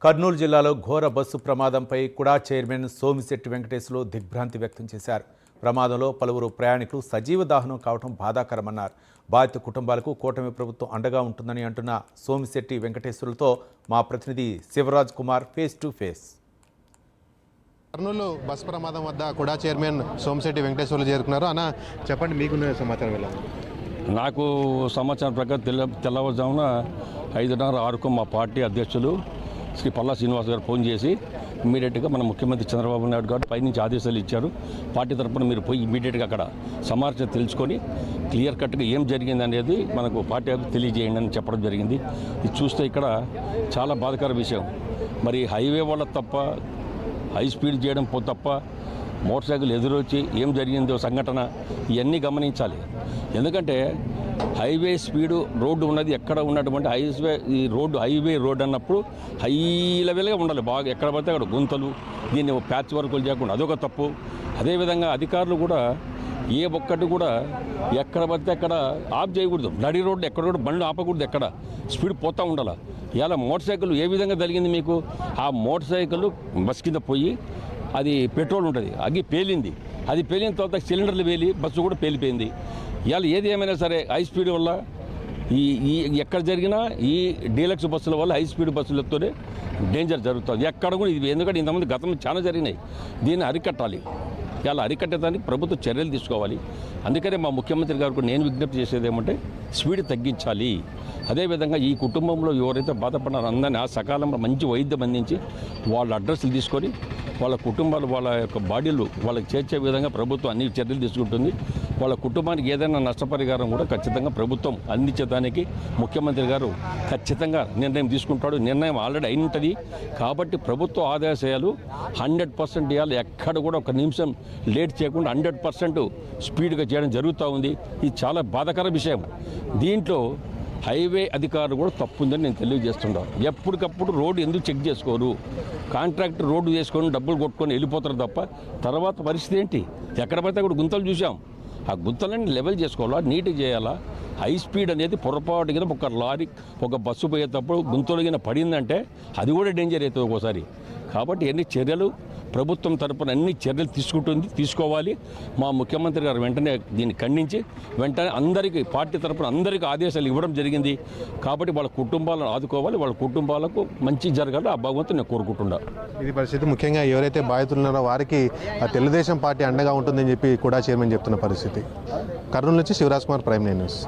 కర్నూలు జిల్లాలో ఘోర బస్సు ప్రమాదంపై కుడా చైర్మన్ సోమిశెట్టి వెంకటేశ్వర్లు దిగ్భ్రాంతి వ్యక్తం చేశారు. ప్రమాదంలో పలువురు ప్రయాణికులు సజీవ దహనం కావడం బాధాకరమన్నారు. బాధిత కుటుంబాలకు కూటమి ప్రభుత్వం అండగా ఉంటుందని అంటున్న సోమిశెట్టి వెంకటేశ్వర్లతో మా ప్రతినిధి Shivaraj Kumar face to face. Kurnool bus ప్రమాదం వద్ద కుడా చైర్మన్ సోమిశెట్టి వెంకటేశ్వర్లు చేరుకున్నారు. అన్న చెప్పండి, మీకున్న సమాచారం ఎలా? నాకు సమాచారం ప్రకారం తెల్లవారుజామున 5:30-6కు మా పార్టీ అధ్యక్షులు శ్రీ పల్లా శ్రీనివాస్ గారు ఫోన్ చేసి ఇమీడియట్గా మన ముఖ్యమంత్రి చంద్రబాబు నాయుడు గారు పైనుంచి ఆదేశాలు ఇచ్చారు. పార్టీ తరఫున మీరు పోయి ఇమీడియట్గా అక్కడ సమాచారం తెలుసుకొని క్లియర్ కట్గా ఏం జరిగింది అనేది మనకు పార్టీ తెలియజేయండి అని చెప్పడం జరిగింది. ఇది చూస్తే ఇక్కడ చాలా బాధాకర విషయం. మరి హైవే వాళ్ళ తప్ప, హై స్పీడ్ చేయడం తప్ప, మోటార్ సైకిల్ ఎదురొచ్చి ఏం జరిగిందో సంఘటన ఇవన్నీ గమనించాలి. ఎందుకంటే హైవే స్పీడు రోడ్డు ఉన్నది ఎక్కడ ఉన్నటువంటి హైవే రోడ్ అన్నప్పుడు హై లెవెల్గా ఉండాలి. బాగా ఎక్కడ పడితే అక్కడ గుంతలు, దీన్ని ప్యాచ్ వర్కులు చేయకుండా అదొక తప్పు. అదేవిధంగా అధికారులు కూడా ఏ ఒక్కటి కూడా ఎక్కడ పడితే అక్కడ ఆఫ్ చేయకూడదు. నడి రోడ్డు ఎక్కడ కూడా బండ్లు ఆపకూడదు, ఎక్కడ స్పీడ్ పోతూ ఉండాలి. ఇలా మోటార్ సైకిల్ ఏ విధంగా జరిగింది మీకు? ఆ మోటార్ సైకిల్ బస్ కింద పోయి అది పెట్రోల్ ఉంటుంది, అగ్గి పేలింది. అది పేలిన తర్వాత సిలిండర్లు పేలి బస్సు కూడా పేలిపోయింది. ఇవాళ ఏది ఏమైనా సరే హై స్పీడ్ వల్ల ఈ ఎక్కడ జరిగినా ఈ డీలక్స్ బస్సుల వల్ల హై స్పీడ్ బస్సులతోనే డేంజర్ జరుగుతుంది ఎక్కడ కూడా. ఇది ఎందుకంటే ఇంతమంది గతంలో చాలా జరిగినాయి. దీన్ని అరికట్టాలి. ఇలా అరికట్టడానికి ప్రభుత్వం చర్యలు తీసుకోవాలి. అందుకనే మా ముఖ్యమంత్రి గారికి నేను విజ్ఞప్తి చేసేది ఏమంటే స్పీడ్ తగ్గించాలి. అదేవిధంగా ఈ కుటుంబంలో ఎవరైతే బాధపడినారో అందరినీ ఆ సకాలంలో మంచి వైద్యం అందించి వాళ్ళ అడ్రస్లు తీసుకొని వాళ్ళ కుటుంబాలు వాళ్ళ యొక్క బాడీలు వాళ్ళకి చేర్చే విధంగా ప్రభుత్వం అన్ని చర్యలు తీసుకుంటుంది. వాళ్ళ కుటుంబానికి ఏదైనా నష్టపరిహారం కూడా ఖచ్చితంగా ప్రభుత్వం అందించడానికి ముఖ్యమంత్రి గారు ఖచ్చితంగా నిర్ణయం తీసుకుంటాడు. నిర్ణయం ఆల్రెడీ అయిన ఉంటుంది. కాబట్టి ప్రభుత్వ ఆదేశాలు 100% ఇవ్వాలి. ఎక్కడ కూడా ఒక నిమిషం లేట్ చేయకుండా 100% స్పీడ్గా చేయడం జరుగుతూ ఉంది. ఇది చాలా బాధాకర విషయం. దీంట్లో హైవే అధికారులు కూడా తప్పు ఉందని నేను తెలియజేస్తున్నాను. ఎప్పటికప్పుడు రోడ్డు ఎందుకు చెక్ చేసుకోరు? కాంట్రాక్టర్ రోడ్డు చేసుకొని డబ్బులు కొట్టుకొని వెళ్ళిపోతారు తప్ప తర్వాత పరిస్థితి ఏంటి? ఎక్కడ పడితే అక్కడ గుంతలు చూసాం. ఆ గుంతలన్నీ లెవెల్ చేసుకోవాలా, నీట్గా చేయాలా. హై స్పీడ్ అనేది పొరపాటు కింద ఒక లారీ ఒక బస్సు పోయేటప్పుడు గుంతలు పడిందంటే అది కూడా డేంజర్ అవుతుంది ఒక్కోసారి. కాబట్టి ఎన్ని చర్యలు ప్రభుత్వం తరపున అన్ని చర్యలు తీసుకోవాలి. మా ముఖ్యమంత్రి గారు వెంటనే దీన్ని ఖండించి వెంటనే అందరికీ పార్టీ తరపున అందరికీ ఆదేశాలు ఇవ్వడం జరిగింది. కాబట్టి వాళ్ళ కుటుంబాలను ఆదుకోవాలి, వాళ్ళ కుటుంబాలకు మంచి జరగాలి. ఆ భగవంతుని నేను కోరుకుంటున్నాను. ఇది పరిస్థితి. ముఖ్యంగా ఎవరైతే బాధితులు ఉన్నారో వారికి తెలుగుదేశం పార్టీ అండగా ఉంటుందని చెప్పి కూడా చైర్మన్ చెప్తున్న పరిస్థితి. కర్నూలు నుంచి శివరాజ్ కుమార్, ప్రైమ్9 న్యూస్.